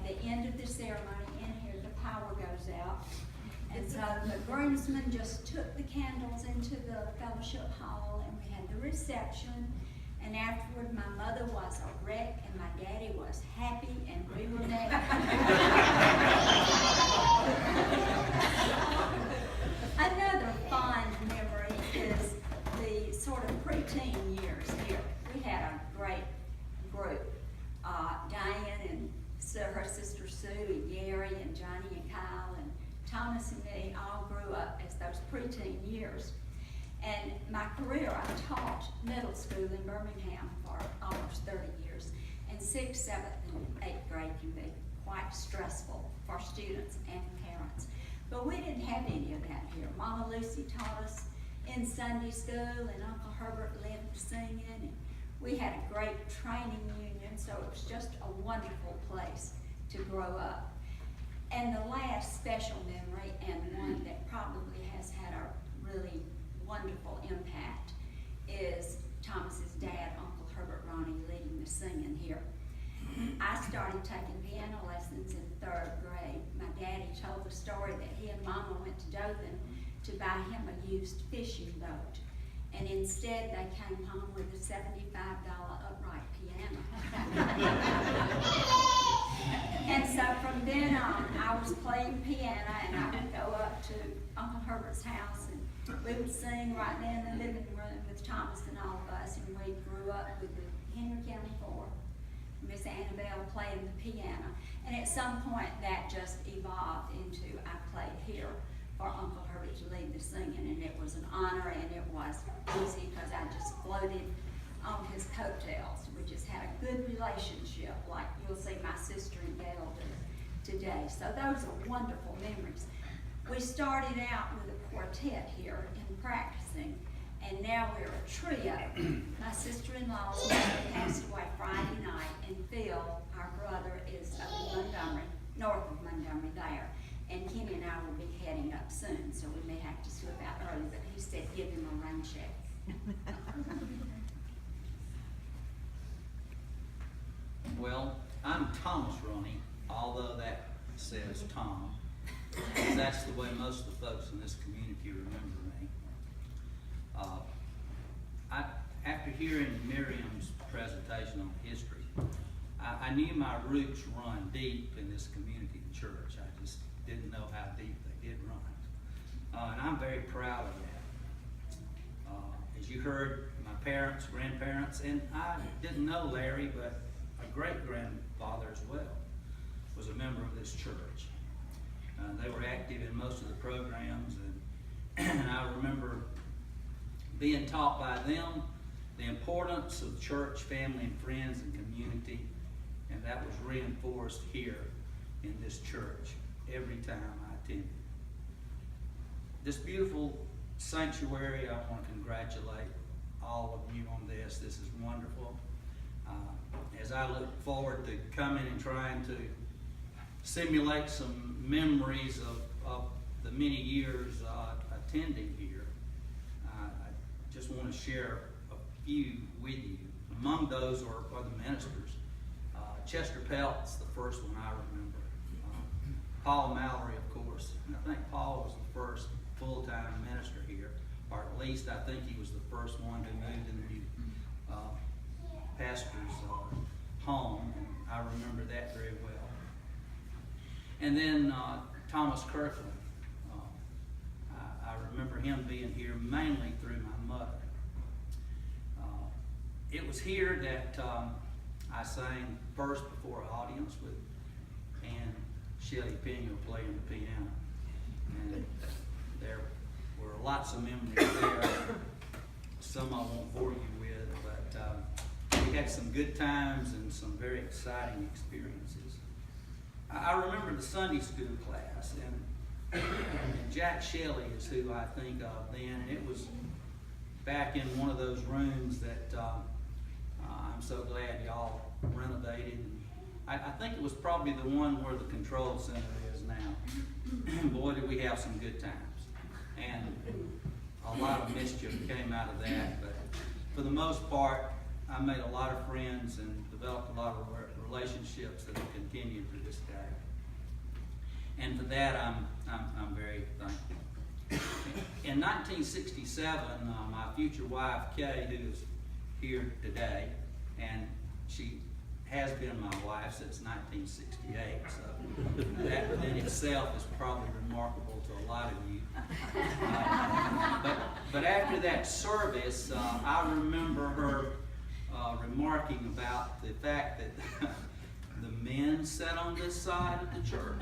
at the end of the ceremony in here, the power goes out. And so the groomsmen just took the candles into the fellowship hall, and we had the reception. And afterward, my mother was a wreck, and my daddy was happy, and we were there. Another fond memory is the sort of preteen years here. We had a great group. Diane and her sister Sue and Gary and Johnny and Kyle and Thomas and me all grew up as those preteen years. And my career, I taught middle school in Birmingham for almost 30 years. And 6th, 7th, and 8th grade can be quite stressful for students and parents. But we didn't have any of that here. Mama Lucy taught us in Sunday school, and Uncle Herbert led singing. And we had a great training union, so it was just a wonderful place to grow up. And the last special memory, and one that probably has had a really wonderful impact, is Thomas's dad, Uncle Herbert Ronnie, leading the singing here. I started taking piano lessons in 3rd grade. My daddy told the story that he and Mama went to Dothan to buy him a used fishing boat. And instead they came home with a $75 upright piano. And so from then on, I was playing piano, and I would go up to Uncle Herbert's house, and we would sing right there in the living room with Thomas and all of us, and we grew up with the Henry County 4, Miss Annabelle playing the piano. And at some point that just evolved into I played here for Uncle Herbert to lead the singing, and it was an honor, and it was easy because I just floated on his coattails. We just had a good relationship, like you'll see my sister and Gail do today. So those are wonderful memories. We started out with a quartet here in practicing, and now we're a trio. My sister-in-law's mother passed away Friday night, and Phil, our brother, is up in Montgomery, north of Montgomery there. And Kenny and I will be heading up soon, so we may have to slip out early, but he said give him a rain check. Well, I'm Thomas Ronnie, although that says Tom. That's the way most of the folks in this community remember me. After hearing Miriam's presentation on history, I knew my roots run deep in this community church. I just didn't know how deep they did run. And I'm very proud of that. As you heard, my parents, grandparents, and I didn't know Larry, but a great-grandfather as well was a member of this church. They were active in most of the programs, and I remember being taught by them the importance of church, family, and friends, and community, and that was reinforced here in this church every time I attended. This beautiful sanctuary, I want to congratulate all of you on this. This is wonderful. As I look forward to coming and trying to simulate some memories of the many years attending here, I just want to share a few with you. Among those are the ministers. Chester Pelt's the first one I remember. Paul Mallory, of course. I think Paul was the first full-time minister here, or at least I think he was the first one who moved in the new pastor's home, and I remember that very well. And then Thomas Kirkland. I remember him being here mainly through my mother. It was here that I sang first before an audience with Ann Shelley Pena playing the piano. And there were lots of memories there. Some I won't bore you with, but we had some good times and some very exciting experiences. I remember the Sunday school class, and Jack Shelley is who I think of then, and it was back in one of those rooms that I'm so glad y'all renovated. I think it was probably the one where the control center is now. Boy, did we have some good times. And a lot of mischief came out of that, but for the most part, I made a lot of friends and developed a lot of relationships that have continued to this day. And for that, I'm very thankful. In 1967, my future wife, Kay, who is here today, and she has been my wife since 1968, so that within itself is probably remarkable to a lot of you. But after that service, I remember her remarking about the fact that the men sat on this side of the church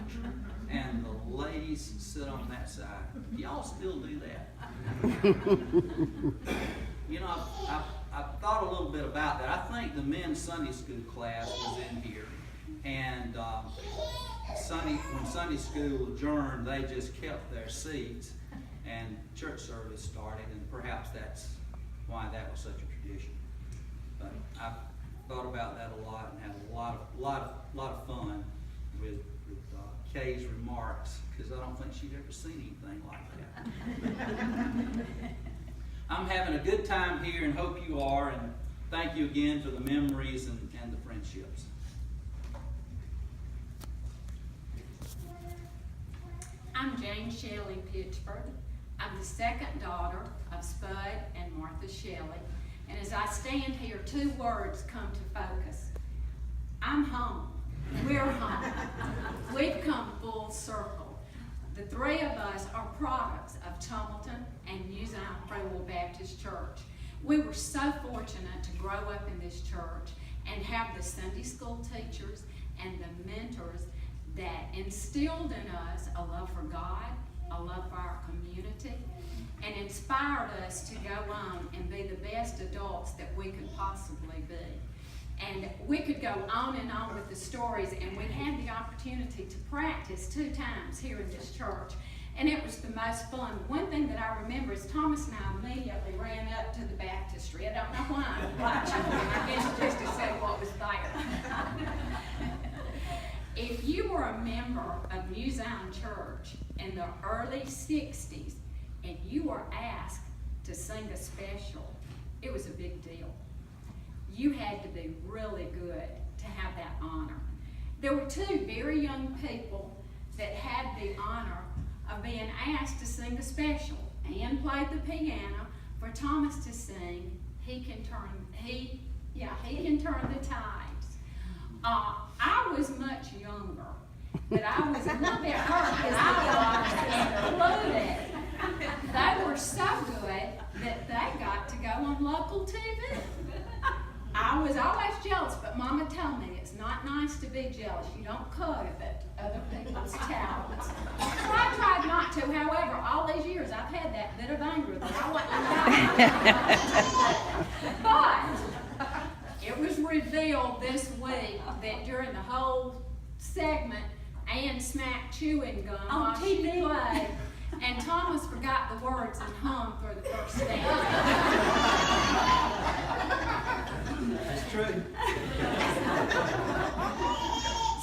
and the ladies sit on that side. Y'all still do that? You know, I've thought a little bit about that. I think the men's Sunday school class was in here, and when Sunday school adjourned, they just kept their seats, and church service started, and perhaps that's why that was such a tradition. But I've thought about that a lot and had a lot of fun with Kay's remarks, because I don't think she'd ever seen anything like that. I'm having a good time here and hope you are, and thank you again for the memories and the friendships. I'm Jane Shelley Pittsford. I'm the second daughter of Spud and Martha Shelley. And as I stand here, two words come to focus. I'm home. We're home. We've come full circle. The three of us are products of Tumleton and New Zion Free Will Baptist Church. We were so fortunate to grow up in this church and have the Sunday school teachers and the mentors that instilled in us a love for God, a love for our community, and inspired us to go on and be the best adults that we could possibly be. And we could go on and on with the stories, and we had the opportunity to practice 2 times here in this church, and it was the most fun. One thing that I remember is Thomas and I immediately ran up to the baptistry. I don't know why. I guess just to say what was there. If you were a member of New Zion Church in the early 60s and you were asked to sing a special, it was a big deal. You had to be really good to have that honor. There were 2 very young people that had the honor of being asked to sing a special. Ann played the piano. For Thomas to sing, he can turn the tides. I was much younger, but I was a little bit hurt because I was included. They were so good that they got to go on local TV. I was always jealous, but Mama told me it's not nice to be jealous. You don't covet other people's talents. So I tried not to. However, all these years I've had that bit of anger that I wasn't. But it was revealed this week that during the whole segment, Ann smacked chewing gum while she played, and Thomas forgot the words and hummed through the first stanza. That's true.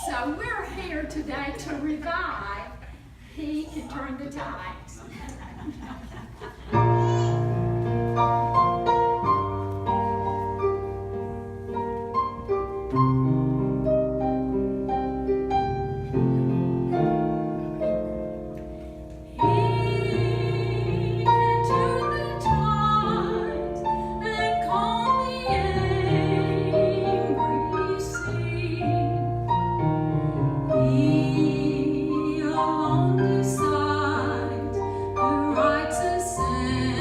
So we're here today to revive He Can Turn the Tides. He alone decides who writes a sentence.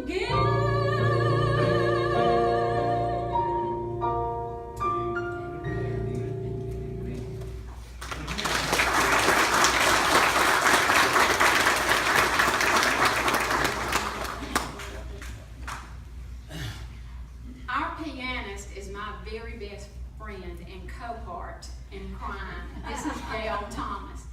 Our pianist is my very best friend and cohort in crime. This is Gail Thomas.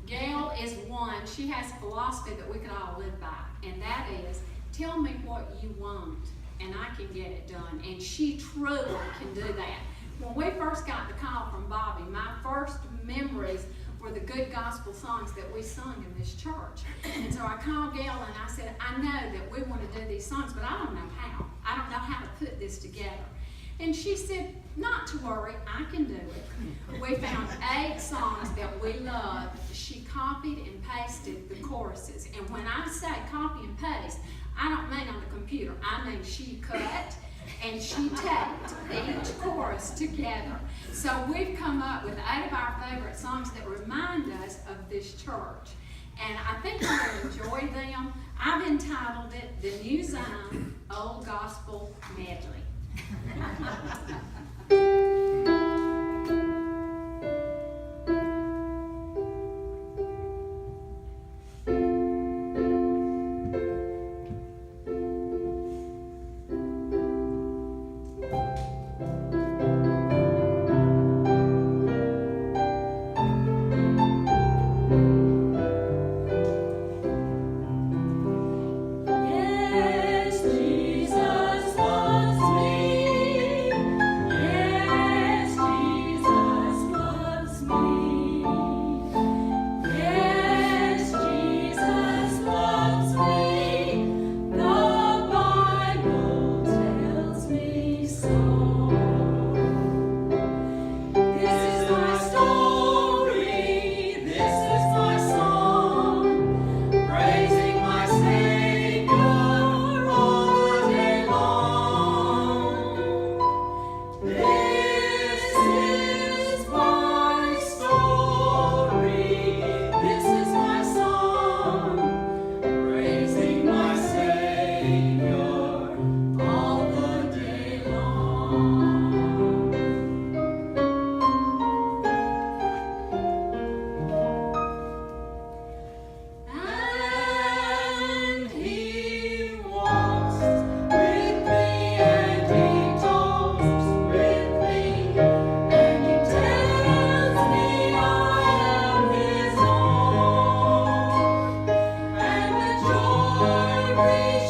Gail is one, she has a philosophy that we could all live by, and that is, tell me what you want, and I can get it done. And she truly can do that. When we first got the call from Bobby, my first memories were the good gospel songs that we sung in this church. And so I called Gail and I said, I know that we want to do these songs, but I don't know how. I don't know how to put this together. And she said, not to worry, I can do it. We found 8 songs that we loved. She copied and pasted the choruses. And when I say copy and paste, I don't mean on the computer. I mean she cut and she taped each chorus together. So we've come up with 8 of our favorite songs that remind us of this church. And I think you're going to enjoy them. I've entitled it The New Zion Old Gospel Medley. Yes, Jesus loves me.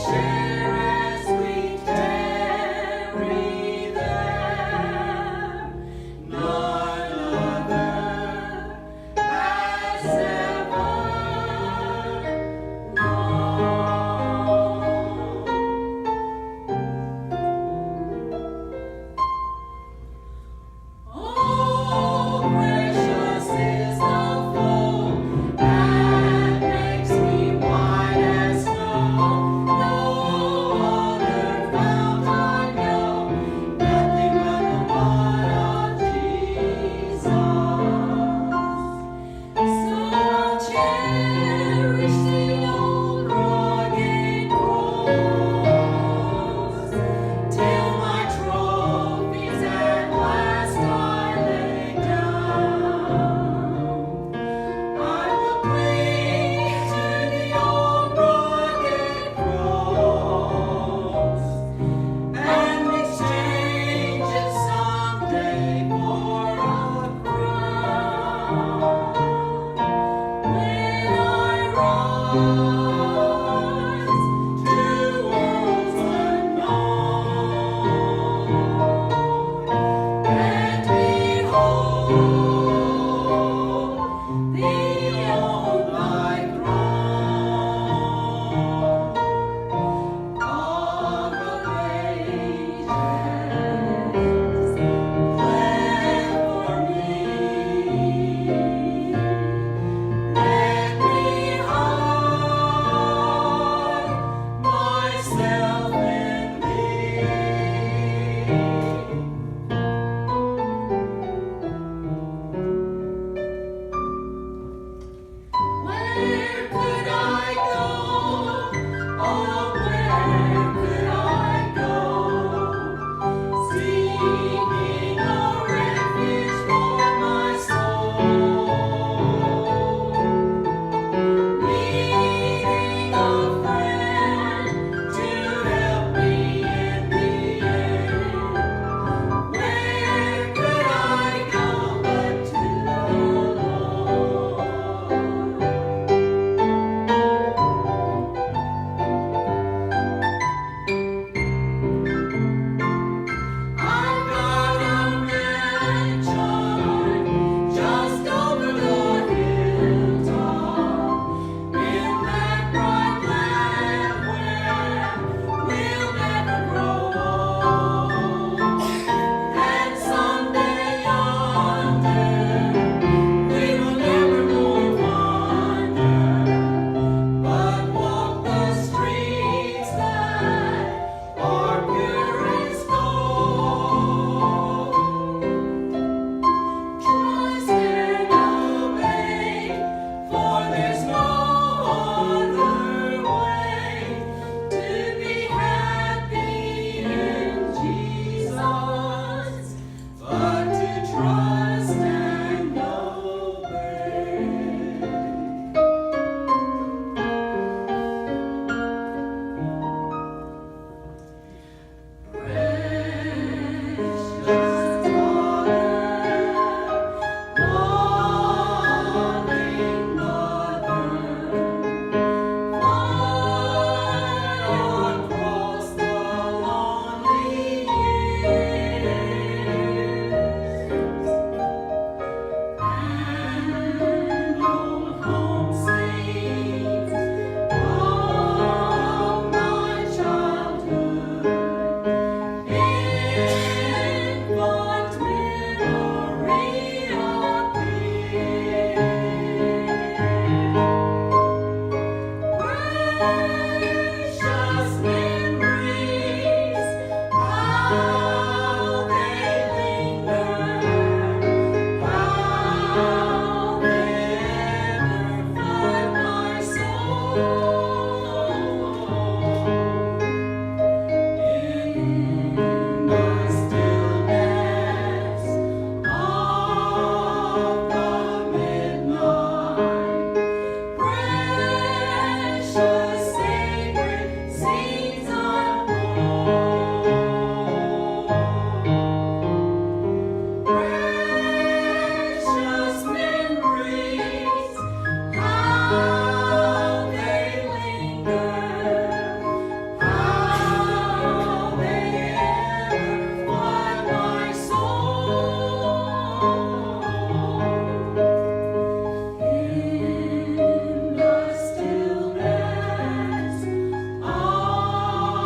share.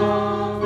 loves